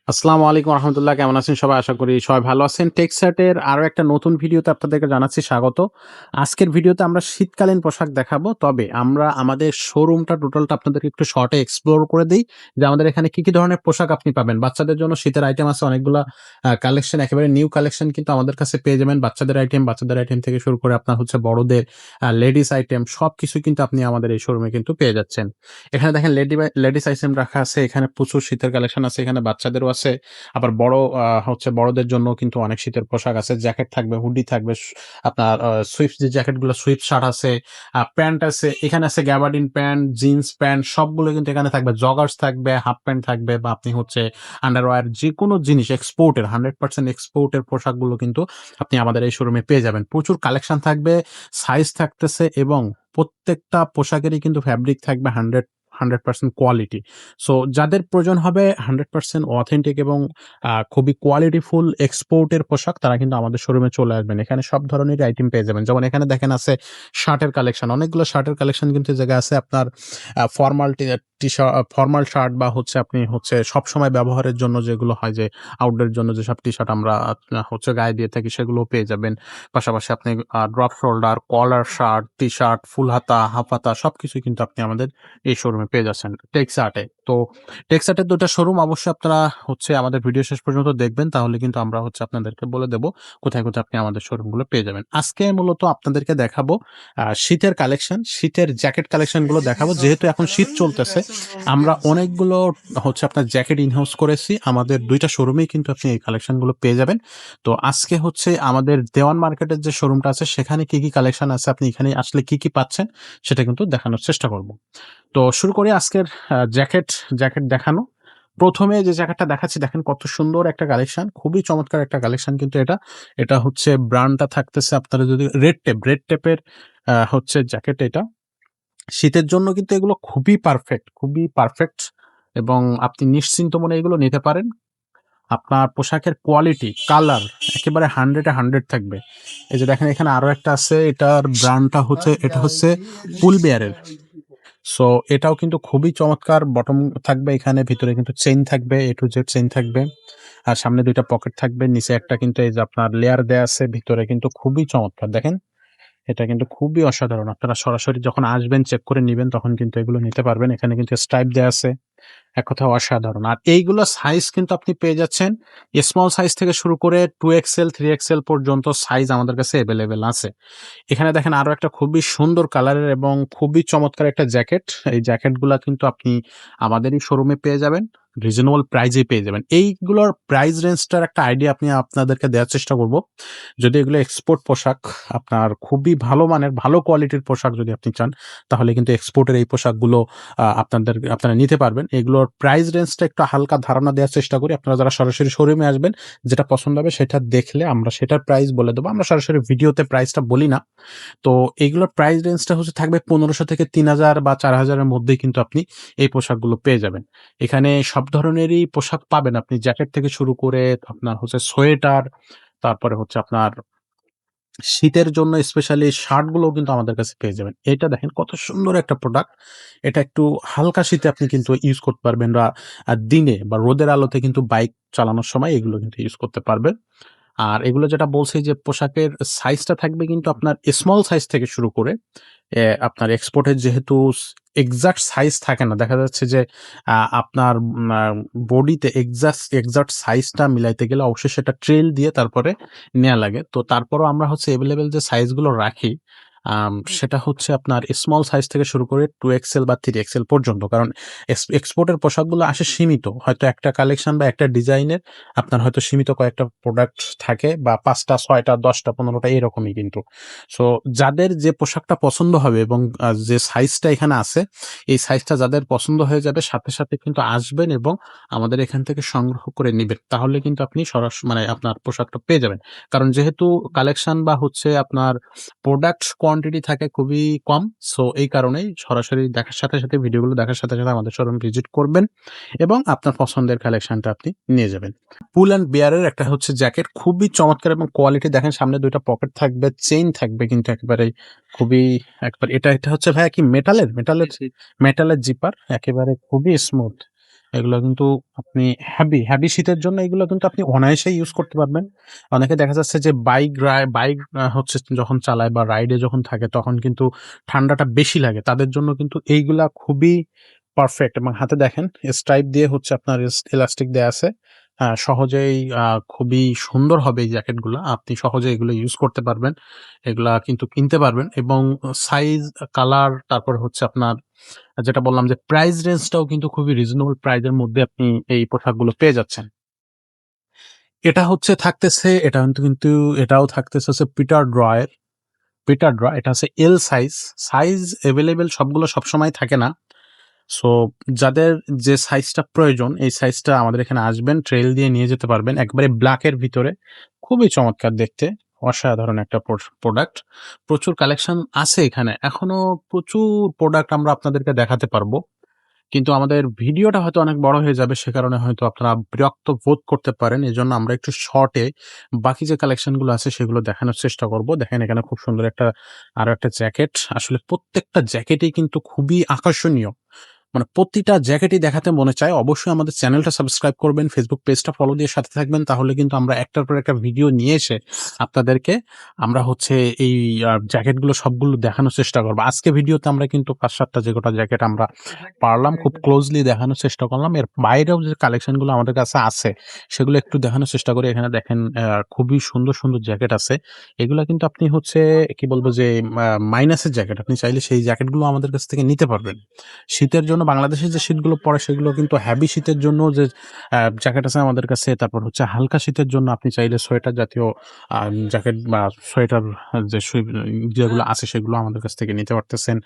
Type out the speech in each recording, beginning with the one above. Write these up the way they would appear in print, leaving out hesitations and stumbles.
আসসালামু আলাইকুম রহমতুল্লাহ। কেমন আছেন সবাই? আশা করি সবাই ভালো আছেন। টেক্সাটের আরো একটা নতুন ভিডিওতে আপনাদেরকে জানাচ্ছি স্বাগত। আজকের ভিডিওতে আমরা শীতকালীন পোশাক দেখাবো। তবে আমরা আমাদের শোরুমটা টোটালটা আপনাদেরকে একটু শর্টে এক্সপ্লোর করে দেই যে আমাদের এখানে কি ধরনের পোশাক আপনি পাবেন। বাচ্চাদের জন্য শীতের আইটেম আছে অনেকগুলা কালেকশন, একেবারে নিউ কালেকশন কিন্তু আমাদের কাছে পেয়ে যাবেন। বাচ্চাদের আইটেম থেকে শুরু করে আপনার হচ্ছে বড়দের লেডিস আইটেম সবকিছু কিন্তু আপনি আমাদের এই শোরুমে কিন্তু পেয়ে যাচ্ছেন। এখানে দেখেন লেডিস আইটেম রাখা আছে। এখানে প্রচুর শীতের কালেকশন আছে। এখানে বাচ্চাদেরও আছে। আবার হচ্ছে বড়দের জন্যও কিন্তু অনেক শীতের পোশাক আছে। জ্যাকেট থাকবে, হুডি থাকবে, আপনার সুইফট যে জ্যাকেটগুলো সুইফট শার্ট আছে, প্যান্ট আছে। এখানে আছে গ্যাবার্ডিন প্যান্ট, জিন্স প্যান্ট সবগুলো কিন্তু এখানে থাকবে। জগার্স থাকবে, হাফ প্যান্ট থাকবে বা আপনি হচ্ছে আন্ডারওয়্যার যেকোনো জিনিস এক্সপোর্টের 100% এক্সপোর্টের পোশাকগুলো কিন্তু আপনি আমাদের এই শোরুমে পেয়ে যাবেন। প্রচুর কালেকশন থাকবে, সাইজ থাকতেছে এবং প্রত্যেকটা পোশাকেরই কিন্তু ফ্যাব্রিক থাকবে 100% কোয়ালিটি। সো যাদের প্রয়োজন হবে 100% অথেন্টিক এবং খুবই কোয়ালিটিফুল এক্সপোর্টের পোশাক তারা কিন্তু আমাদের শোরুমে চলে আসবেন। এখানে সব ধরনেরই আইটেম পেয়ে যাবেন। যেমন এখানে দেখেন আছে শার্টের কালেকশন। অনেকগুলো শার্টের কালেকশন কিন্তু এই জায়গায় আছে। আপনার ফরমাল ফরমাল শার্ট বা হচ্ছে আপনি হচ্ছে সবসময় ব্যবহারের জন্য যেগুলো হয় যে আউটডোর এর জন্য যেসব টি-শার্ট আমরা হচ্ছে গায়ে দিয়ে থাকি সেগুলোও পেয়ে যাবেন। পাশাপাশি আপনি drop shoulder, collar shirt, T-shirt, full হাতা, হাফ হাতা সবকিছুই কিন্তু আপনি আমাদের এই শোরুমে পেয়ে যাচ্ছেন টেক্সাটে। তো টেক্সাটের ২ টা শোরুম অবশ্যই আপনারা হচ্ছে আমাদের ভিডিও শেষ পর্যন্ত দেখবেন। তাহলে কিন্তু আমরা হচ্ছে আপনাদেরকে বলে দেব কোথায় আপনি আমাদের শোরুমগুলো পেয়ে যাবেন। আজকে মূলত আপনাদেরকে দেখাবো শীতের কালেকশন, শীতের জ্যাকেট কালেকশন গুলো দেখাবো। যেহেতু এখন শীত চলতেছে, আমরা অনেকগুলো হচ্ছে আপনার জ্যাকেট ইন-হাউস করেছি। আমাদের ২ টা শোরুমেই কিন্তু আপনি এই কালেকশন গুলো পেয়ে যাবেন। তো আজকে হচ্ছে আমাদের দেওয়ান মার্কেটের যে শোরুমটা আছে সেখানে কি কালেকশন আছে, আপনি এখানে আসলে কি পাচ্ছেন সেটা কিন্তু দেখানোর চেষ্টা করব। তো শুরু করি আজকের জ্যাকেট দেখানো। ১ম এ যে জ্যাকেটটা দেখাচ্ছি দেখেন কত সুন্দর একটা কালেকশন। খুবই চমৎকার একটা কালেকশন কিন্তু এটা। এটা হচ্ছে ব্র্যান্ডটা থাকতেছে আপনারা যদি রেড টেপের হচ্ছে জ্যাকেট এটা। শীতের জন্য কিন্তু এগুলো খুবই পারফেক্ট এবং আপনি নিশ্চিন্ত মনে এগুলো নিতে পারেন। আপনার পোশাকের কোয়ালিটি, কালার একেবারে 100 এ 100 থাকবে। এই যে দেখেন এখানে আরো একটা আছে। এটার ব্র্যান্ডটা হচ্ছে এটা হচ্ছে পুল বেয়ার এর। সো এটাও কিন্তু খুবই চমৎকার বটম থাকবে এখানে, ভিতরে কিন্তু চেইন থাকবে, A to Z চেইন থাকবে। আর সামনে ২ টা পকেট থাকবে। নিচে একটা কিন্তু এই যে আপনার লেয়ার দেয়া আছে। ভিতরে কিন্তু খুবই চমৎকার দেখেন। এটা কিন্তু খুবই অসাধারণ। আপনারা সরাসরি যখন আসবেন চেক করে নিবেন তখন কিন্তু এগুলো নিতে পারবেন। এখানে কিন্তু স্ট্রাইপ দেয়া আছে। এক কথায় অসাধারণ। আর এইগুলো সাইজ কিন্তু আপনি পেয়ে যাচ্ছেন স্মল সাইজ থেকে শুরু করে 2XL, 3XL পর্যন্ত সাইজ আমাদের কাছে এভেইলেবল আছে। এখানে দেখেন আরো একটা খুবই সুন্দর কালারের এবং খুবই চমৎকার একটা জ্যাকেট। এই জ্যাকেটগুলা কিন্তু আপনি আমাদেরই শোরুমে পেয়ে যাবেন। রিজনেবল প্রাইজে পেয়ে যাবেন। এইগুলোর প্রাইস রেঞ্জটার একটা আইডিয়া আপনাদেরকে দেওয়ার চেষ্টা করব। যদি এগুলো এক্সপোর্ট পোশাক, আপনার খুবই ভালো মানের ভালো কোয়ালিটির পোশাক যদি আপনি চান, তাহলে কিন্তু এক্সপোর্টের এই পোশাকগুলো আপনারা নিতে পারবেন। এগুলোর প্রাইস রেঞ্জটা একটু হালকা ধারণা দেওয়ার চেষ্টা করি। আপনারা যারা সরাসরি শোরুমে আসবেন, যেটা পছন্দ হবে সেটা দেখলে আমরা সেটার প্রাইস বলে দেব। আমরা সরাসরি ভিডিওতে প্রাইসটা বলি না। তো এগুলোর প্রাইস রেঞ্জটা হচ্ছে থাকবে ১৫০০ থেকে ৩,০০০ বা ৪,০০০ এর মধ্যেই কিন্তু আপনি এই পোশাকগুলো পেয়ে যাবেন। এখানে সব ধরনেরই পোশাক পাবেন আপনি, জ্যাকেট থেকে শুরু করে আপনার হচ্ছে সোয়েটার, তারপরে হচ্ছে আপনার শীতের জন্য স্পেশালি শার্ট গুলোও কিন্তু আমাদের কাছে পেয়ে যাবেন। এটা দেখেন কত সুন্দর একটা প্রোডাক্ট। এটা একটু হালকা শীতে আপনি কিন্তু ইউজ করতে পারবেন বা দিনে বা রোদের আলোতে কিন্তু বাইক চালানোর সময় এগুলো কিন্তু ইউজ করতে পারবেন। আর এগুলো যেটা বলছি যে পোশাকের সাইজটা থাকবে কিন্তু আপনার স্মল সাইজ থেকে শুরু করে আপনার এক্সপোর্টের যেহেতু এক্সাক্ট সাইজ থাকে না। দেখা যাচ্ছে যে আপনার বডিতে এক্সাক্ট সাইজটা মিলাইতে গেলে অবশ্যই সেটা ট্রেল দিয়ে তারপরে নেয়া লাগে। তো তারপরেও আমরা হচ্ছে এভেইলেবল যে সাইজগুলো রাখি, সেটা হচ্ছে আপনার স্মল সাইজ থেকে শুরু করে 2XL বা 3XL পর্যন্ত। কারণ এক্সপোর্টের পোশাকগুলো আসে সীমিত। হয়তো একটা কালেকশন বা একটা ডিজাইনের আপনার হয়তো সীমিত কয়েকটা প্রোডাক্ট থাকে বা ৫ টা, ৬ টা, ১০ টা, ১৫ টা এরকমই কিন্তু। সো যাদের যে পোশাকটা পছন্দ হবে এবং যে সাইজটা এখানে আছে, এই সাইজটা যাদের পছন্দ হয়ে যাবে সাথে কিন্তু আসবেন এবং আমাদের এখান থেকে সংগ্রহ করে নিবেন। তাহলে কিন্তু আপনি মানে আপনার পোশাকটা পেয়ে যাবেন। কারণ যেহেতু কালেকশন বা হচ্ছে আপনার প্রোডাক্ট কোয়ান্টিটি থাকে খুবই কম। সো এই কারণেই সরাসরি দেখার সাথে ভিডিওগুলো দেখার সাথে আমাদের শোরুম ভিজিট করবেন এবং আপনার পছন্দের কালেকশনটা আপনি নিয়ে যাবেন। পুল অ্যান্ড বেয়ার এর একটা হচ্ছে জ্যাকেট খুবই চমৎকার এবং কোয়ালিটি দেখেন, সামনে ২ টা পকেট থাকবে, চেইন থাকবে কিন্তু একেবারেই খুবই একবার এটা হচ্ছে ভাইয়া কি মেটালের? মেটালের জিপার একেবারে খুবই স্মুথ। এগুলো কিন্তু আপনি হেভি শীতের জন্য এগুলো কিন্তু আপনি অনায়াসেই ইউজ করতে পারবেন। অনেকে দেখা যাচ্ছে যে বাইক হচ্ছে যখন চালায় বা রাইডে যখন থাকে তখন কিন্তু ঠান্ডাটা বেশি লাগে। তাদের জন্য কিন্তু এইগুলা খুবই পারফেক্ট এবং হাতে দেখেন স্ট্রাইপ দিয়ে হচ্ছে আপনার এলাস্টিক দেয়া আছে। সহজেই খুবই সুন্দর হবে এই জ্যাকেটগুলা। আপনি সহজে এগুলো ইউজ করতে পারবেন। এগুলা কিন্তু কিনতে পারবেন এবং সাইজ, কালার তারপরে হচ্ছে আপনার যেটা বললাম যে প্রাইস রেঞ্জটাও কিন্তু খুবই রিজনেবল প্রাইস এর মধ্যে আপনি এই পোশাকগুলো পেয়ে যাচ্ছেন। এটা হচ্ছে থাকতেছে এটা কিন্তু এটাও থাকতেছে হচ্ছে পিটার ড্র এটা হচ্ছে এল সাইজ। সাইজ এভেইলেবল সবগুলো সবসময় থাকে না। সো যাদের যে সাইজটা প্রয়োজন এই সাইজটা আমাদের এখানে আসবেন, ট্রেইল দিয়ে নিয়ে যেতে পারবেন। একবারে ব্ল্যাক এর ভিতরে খুবই চমৎকার দেখতে। অসাধারণ একটা প্রোডাক্ট। প্রচুর কালেকশন আছে এখানে। এখনো প্রচুর প্রোডাক্ট আমরা আপনাদেরকে দেখাতে পারবো। কিন্তু আমাদের ভিডিওটা হয়তো অনেক বড় হয়ে যাবে। সে কারণে হয়তো আপনারা বিরক্ত বোধ করতে পারেন। এজন্য আমরা একটু শর্টে বাকি যে কালেকশন গুলো আছে সেগুলো দেখানোর চেষ্টা করব। দেখেন এখানে খুব সুন্দর আরো একটা জ্যাকেট। আসলে প্রত্যেকটা জ্যাকেটই কিন্তু খুবই আকর্ষণীয়। মানে প্রতিটা জ্যাকেটই দেখাতে মনে চায়। অবশ্যই আমাদের চ্যানেলটা সাবস্ক্রাইব করবেন, Facebook পেজটা ফলো দিয়ে সাথে থাকবেন। তাহলে কিন্তু আমরা একটার পর একটা ভিডিও নিয়ে এসে আপনাদেরকে আমরা হচ্ছে এই জ্যাকেটগুলো সবগুলো দেখানোর চেষ্টা করব। আজকে ভিডিওতে আমরা কিন্তু ৫-৭ টা যে কটা জ্যাকেট আমরা পারলাম খুব ক্লোজলি দেখানোর চেষ্টা করলাম। এর বাইরেও যে কালেকশনগুলো আমাদের কাছে আছে সেগুলো একটু দেখানোর চেষ্টা করি। এখানে দেখেন খুবই সুন্দর জ্যাকেট আছে। এগুলা কিন্তু আপনি হচ্ছে কি বলবো যে মাইনাসের জ্যাকেট। আপনি চাইলে সেই জ্যাকেটগুলো আমাদের কাছ থেকে নিতে পারবেন। শীতের জন্য বাংলাদেশে যে শীটগুলো পড়ে সেগুলো কিন্তু হেভি শীতের জন্য যে জ্যাকেট আছে আমাদের কাছে। তারপর হচ্ছে হালকা শীতের জন্য আপনি চাইলে সোয়েটার জাতীয় জ্যাকেট বা সোয়েটার যে যেগুলো আছে সেগুলো আমাদের কাছ থেকে নিতে পারতেছেন।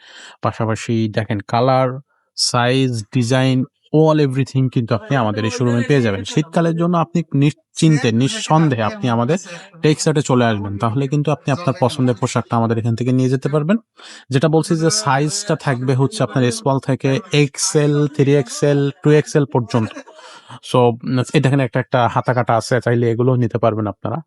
পাশাপাশি দেখেন কালার, সাইজ, ডিজাইন এভরিথিং কিন্তু আপনি আমাদের এই শোরুমে পেয়ে যাবেন। শীতকালের জন্য আপনি নিশ্চিন্তে নিঃসন্দেহে আপনি আমাদের টেক্সাটে চলে আসবেন। তাহলে কিন্তু আপনি আপনার পছন্দের পোশাকটা আমাদের এখান থেকে নিয়ে যেতে পারবেন। যেটা বলছি যে সাইজটা থাকবে হচ্ছে আপনার স্মল থেকে এক্সএল, 3XL, 2XL পর্যন্ত। সো এই দেখেন একটা হাতা কাটা আছে। চাইলে এগুলোও নিতে পারবেন আপনারা।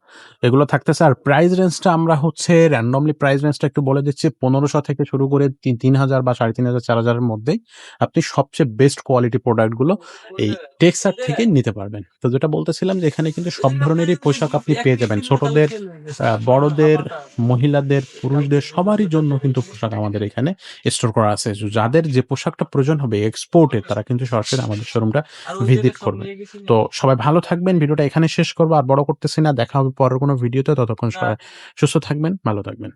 এগুলো থাকতেছে আর প্রাইস রেঞ্জটা আমরা হচ্ছে র‍্যান্ডমলি প্রাইস রেঞ্জটা একটু বলে দিচ্ছি। ১৫০০ থেকে শুরু করে ৩,০০০ বা ৩,৫০০, ৪,০০০ এর মধ্যেই আপনি সবচেয়ে বেস্ট কোয়ালিটি প্রোডাক্ট গুলো এই টেক্সাট থেকে নিতে পারবেন। তো যেটা বলতেছিলাম যে এখানে কিন্তু সব ধরনেরই পোশাক আপনি পেয়ে যাবেন। ছোটদের, বড়দের, মহিলাদের, পুরুষদের সবারই জন্য কিন্তু পোশাক আমাদের এখানে স্টোর করা আছে। যাদের যে পোশাকটা প্রয়োজন হবে এক্সপোর্টের তারা কিন্তু সরাসরি আমাদের শোরুমটা ভিজিট করবেন। তো সবাই ভালো থাকবেন। ভিডিওটা এখানে শেষ করব। আর বড় করতেছি না। দেখা হবে পরের কোনো ভিডিওতে। ততক্ষণ সবাই সুস্থ থাকবেন, ভালো থাকবেন।